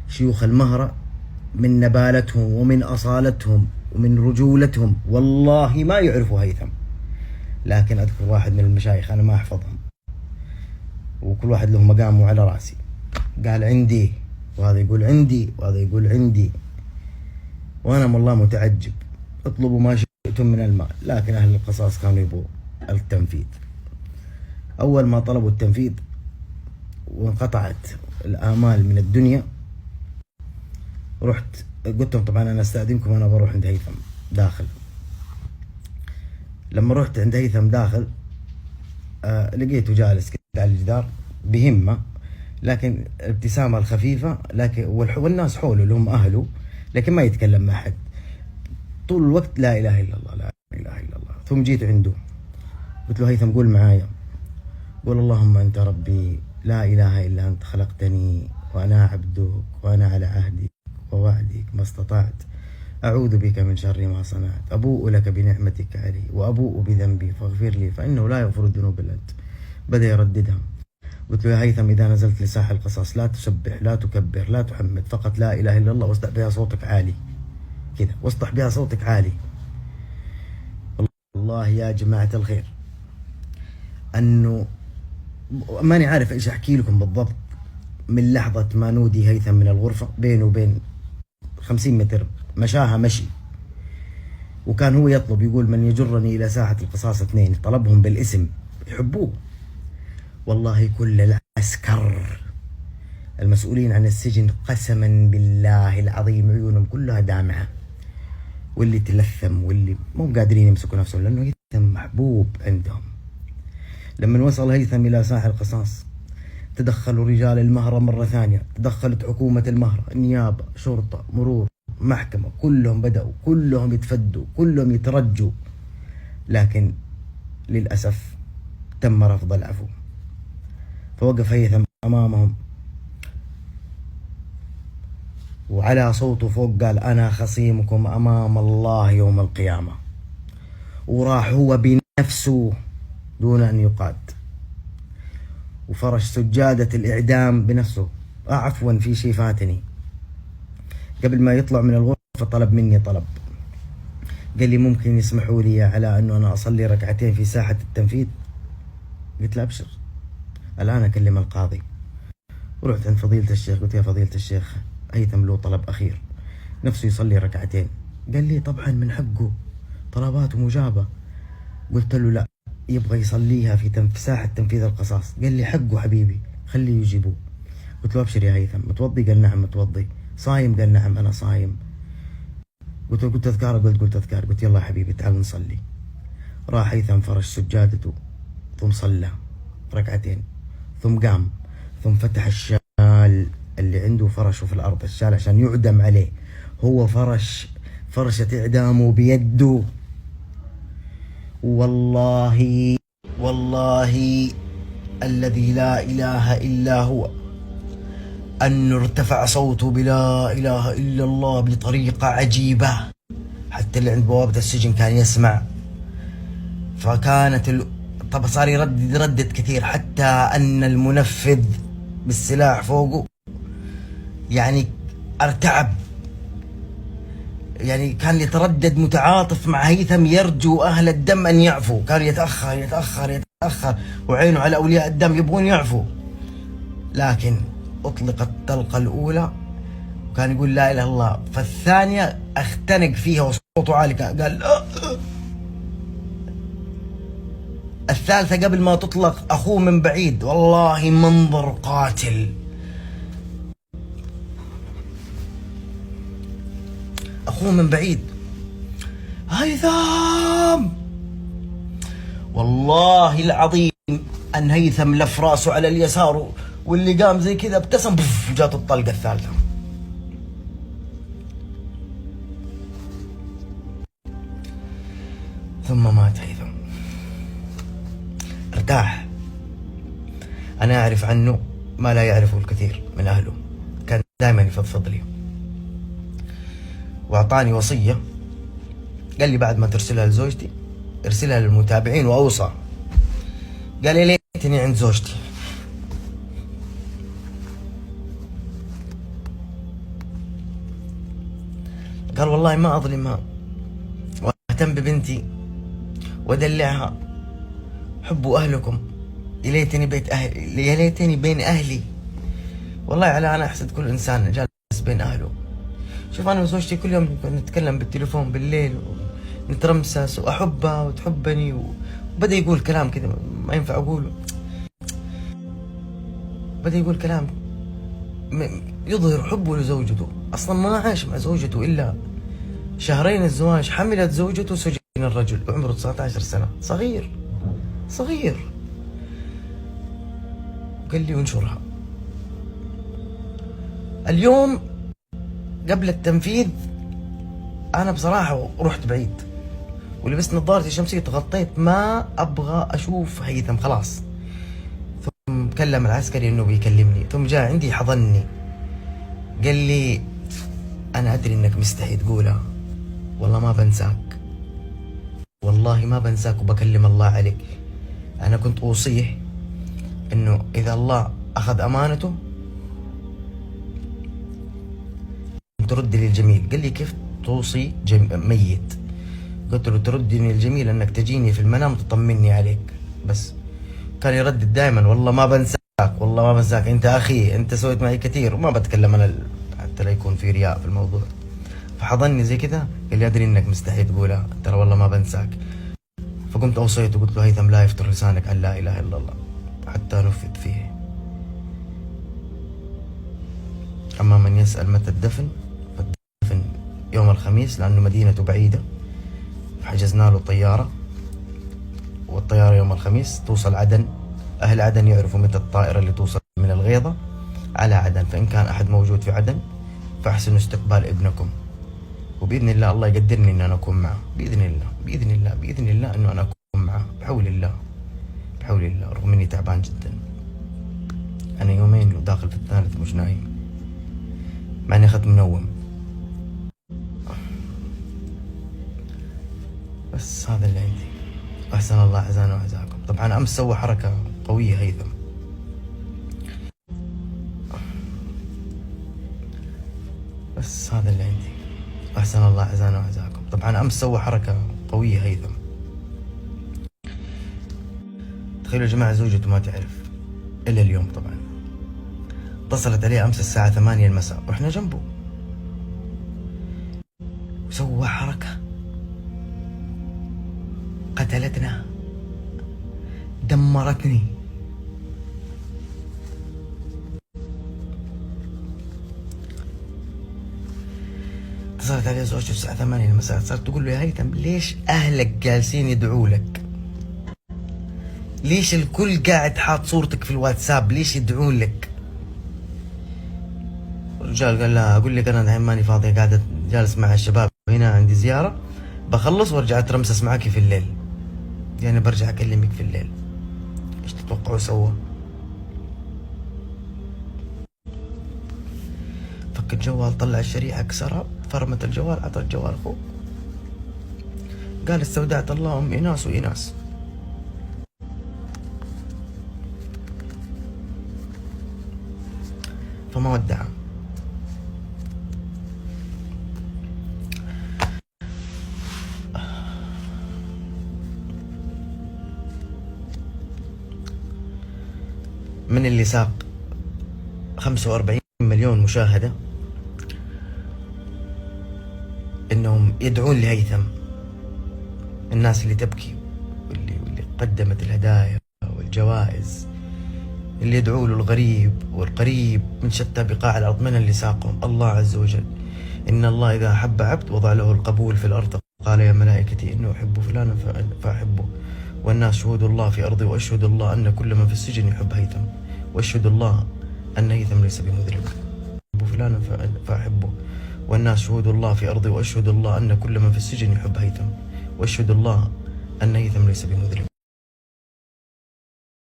شيوخ المهرة من نبالتهم ومن أصالتهم ومن رجولتهم والله ما يعرفوا هيثم. لكن أذكر واحد من المشايخ أنا ما أحفظهم، وكل واحد له مقامه على رأسي، قال عندي، وهذا يقول عندي، وهذا يقول عندي، وأنا والله متعجب. اطلبوا ما شئتم من المال، لكن أهل القصاص كانوا يبغوا التنفيذ. أول ما طلبوا التنفيذ وانقطعت الآمال من الدنيا، رحت قلت لهم طبعا أنا أستأذنكم، أنا بروح عند هيثم داخل. لما رحت عند هيثم داخل لقيته جالس كده على الجدار بهمة، لكن الابتسامة الخفيفة، لكن والناس حوله اللي هم أهله، لكن ما يتكلم مع أحد طول الوقت. لا إله إلا الله، لا إله إلا الله. ثم جيت عنده قلت له هيثم قول معايا، قول اللهم أنت ربي لا إله إلا أنت خلقتني وأنا عبدك وأنا على عهدك ووعدك ما استطعت، أعوذ بك من شر ما صنعت، أبوء لك بنعمتك علي وأبوء بذنبي فاغفر لي فإنه لا يغفر الذنوب إلا أنت. بدأ يرددها. قلت له يا هيثم إذا نزلت لساحة القصص لا تسبح لا تكبر لا تحمد، فقط لا إله إلا الله، واصدح بها صوتك عالي كذا، واصدح بها صوتك عالي. والله يا جماعة الخير أنه ماني عارف إيش أحكي لكم بالضبط. من لحظة ما نودي هيثم من الغرفة، بينه وبين 50 متر مشاها مشي، وكان هو يطلب يقول من يجرني إلى ساحة القصاص 2، طلبهم بالاسم يحبوه. والله كل العسكر المسؤولين عن السجن قسما بالله العظيم عيونهم كلها دامعة، واللي تلثم واللي مو قادرين يمسكوا نفسهم، لأنه هيثم محبوب عندهم. لما وصل هيثم إلى ساحة القصاص تدخلوا رجال المهرة مرة ثانية، تدخلت حكومة المهرة، نيابة، شرطة، مرور، محكمة، كلهم بدأوا كلهم يتفدوا كلهم يترجوا، لكن للأسف تم رفض العفو. فوقف هيثم أمامهم وعلى صوته فوق قال أنا خصيمكم أمام الله يوم القيامة، وراح هو بنفسه دون أن يقاد وفرش سجادة الإعدام بنفسه. عفوا في شيء فاتني، قبل ما يطلع من الغرفة طلب مني طلب، قال لي ممكن يسمحوا لي على أنه أنا أصلي ركعتين في ساحة التنفيذ؟ قلت له أبشر الآن أكلم القاضي. ورحت عند فضيلة الشيخ قلت يا فضيلة الشيخ هيثم له طلب أخير، نفسه يصلي ركعتين. قال لي طبعا من حقه، طلباته مجابة. قلت له لا، يبغى يصليها في ساحة تنفيذ القصاص. قال لي حقه حبيبي خليه يجيبوه. قلت له أبشر يا هيثم، متوضي؟ قال نعم متوضي. صايم؟ قال نعم أنا صايم. قلت له قلت أذكار؟ قلت أذكار. قلت يلا يا حبيبي تعال نصلي. راح هيثم فرش سجادته، ثم صلى ركعتين، ثم قام، ثم فتح الشال اللي عنده فرشه في الأرض، الشال عشان يعدم عليه، هو فرش فرشة إعدامه بيده. والله الذي لا إله إلا هو أنه ارتفع صوته بلا إله إلا الله بطريقة عجيبة، حتى اللي عند بوابة السجن كان يسمع. فكانت طب صار يردد كثير، حتى أن المنفذ بالسلاح فوقه يعني ارتعب، يعني كان يتردد متعاطف مع هيثم يرجو أهل الدم أن يعفوا، كان يتأخر وعينه على أولياء الدم يبغون يعفوا. لكن أطلقت الطلقة الأولى وكان يقول لا إله إلا الله، فالثانية اختنق فيها وصوته عالي قال الثالثة قبل ما تطلق أخوه من بعيد، والله منظر قاتل. أخوه من بعيد هيثم، والله العظيم أن هيثم لف راسه على اليسار، واللي قام زي كذا ابتسم جات الطلقة الثالثة. ثم مات هيثم. ارتاح. أنا أعرف عنه ما لا يعرفه الكثير من أهله، كان دائما يفضفض لي وأعطاني وصية، قال لي بعد ما ترسلها لزوجتي ارسلها للمتابعين، وأوصى قال لي ليتني عند زوجتي. قال والله ما أظلمها وأهتم ببنتي وأدلعها، حبوا أهلكم، يا ليتني بين أهلي. والله على أنا أحسد كل إنسان جالس بين أهله. شوف أنا وزوجتي كل يوم نتكلم بالتليفون بالليل ونترمسس وأحبها وتحبني، وبدأ يقول كلام كذا ما ينفع أقوله، بدأ يقول كلام يظهر حبه لزوجته. أصلا ما عاش مع زوجته إلا شهرين الزواج، حملت زوجته سجن الرجل وعمره 19 سنة، صغير. قال لي انشرها. اليوم قبل التنفيذ أنا بصراحة رحت بعيد ولبست نظارتي الشمسية، تغطيت، ما أبغى أشوف هيثم خلاص. ثم كلم العسكري إنه بيكلمني، ثم جاء عندي حضني قال لي أنا أدري إنك مستحي تقولها، والله ما بنساك، والله ما بنساك، وبكلم الله عليك. أنا كنت أوصيه إنه إذا الله أخذ أمانته ترد لي الجميل. قال لي كيف توصي ميت؟ قلت له تردني الجميل أنك تجيني في المنام تطمني عليك بس. كان يردد دائما والله ما بنساك، والله ما بنساك، أنت أخي، أنت سويت معي كثير، وما بتكلم أنا حتى لا يكون في رياء في الموضوع. فحضني زي كذا قال لي أدري إنك مستحي تقولها، ترى والله ما بنساك. فقمت أوصيته وقلت له هيثم لا يفتر لسانك عن لا إله إلا الله حتى نفذ فيه. أما من يسأل متى الدفن، فالدفن يوم الخميس لأنه مدينته بعيدة، حجزنا له طيارة، والطيارة يوم الخميس توصل عدن. أهل عدن يعرفوا متى الطائرة اللي توصل من الغيضة على عدن، فإن كان أحد موجود في عدن فأحسنوا استقبال ابنكم، وبإذن الله الله يقدرني إن أنا أكون معه، بإذن الله إنه أنا أكون معه بحول الله، رغم إني تعبان جدا. أنا يومين وداخل في الثالث مش نايم، مع إني أخذت منوم. بس هذا اللي عندي، أحسن الله عزانا وعزاكم. طبعا أمس سوى حركة قوية هيثم، بس هذا اللي عندي، أحسن الله عزانا وعزاكم. طبعا أمس سوى حركة قوية هيثم. تخيلوا يا جماعة زوجته ما تعرف إلا اليوم. طبعا اتصلت عليه أمس الساعة 8 المساء وإحنا جنبه، وسوى حركة قتلتنا، دمرتني. اتصلت عليه زوجته الساعة 8 المساء، صارت تقول له يا هيثم ليش أهلك جالسين يدعوا لك؟ ليش الكل قاعد حاط صورتك في الواتساب؟ ليش يدعون لك؟ الرجال قال لها أقول لك أنا الحين ماني فاضي، قاعدة جالس مع الشباب هنا عندي زيارة، بخلص وارجع اترمسس معاكي في الليل، يعني برجع اكلمك في الليل. ايش تتوقعوا سوى؟ فك الجوال، طلع الشريحة، كسرها، فرمت الجوال، عطى الجوال اخوه، قال استودعت الله ام ايناس وايناس. فما ودعها. من اللي ساق 45 مليون مشاهدة انهم يدعون لهيثم، الناس اللي تبكي واللي قدمت الهدايا والجوائز، اللي يدعوا له الغريب والقريب من شتى بقاع الارض. من اللي ساقهم؟ الله عز وجل. ان الله اذا احب عبد وضع له القبول في الارض، قال يا ملائكتي انه احب فلانا فاحبه، والناس شهود الله في أرضي، وأشهد الله أن كل من في السجن يحب هيثم، وأشهد الله أن هيثم ليس بمذنب. أحب فلانا فأحبه، والناس شهود الله في أرضي، وأشهد الله أن كل من في السجن يحب هيثم، وأشهد الله أن هيثم ليس بمذنب.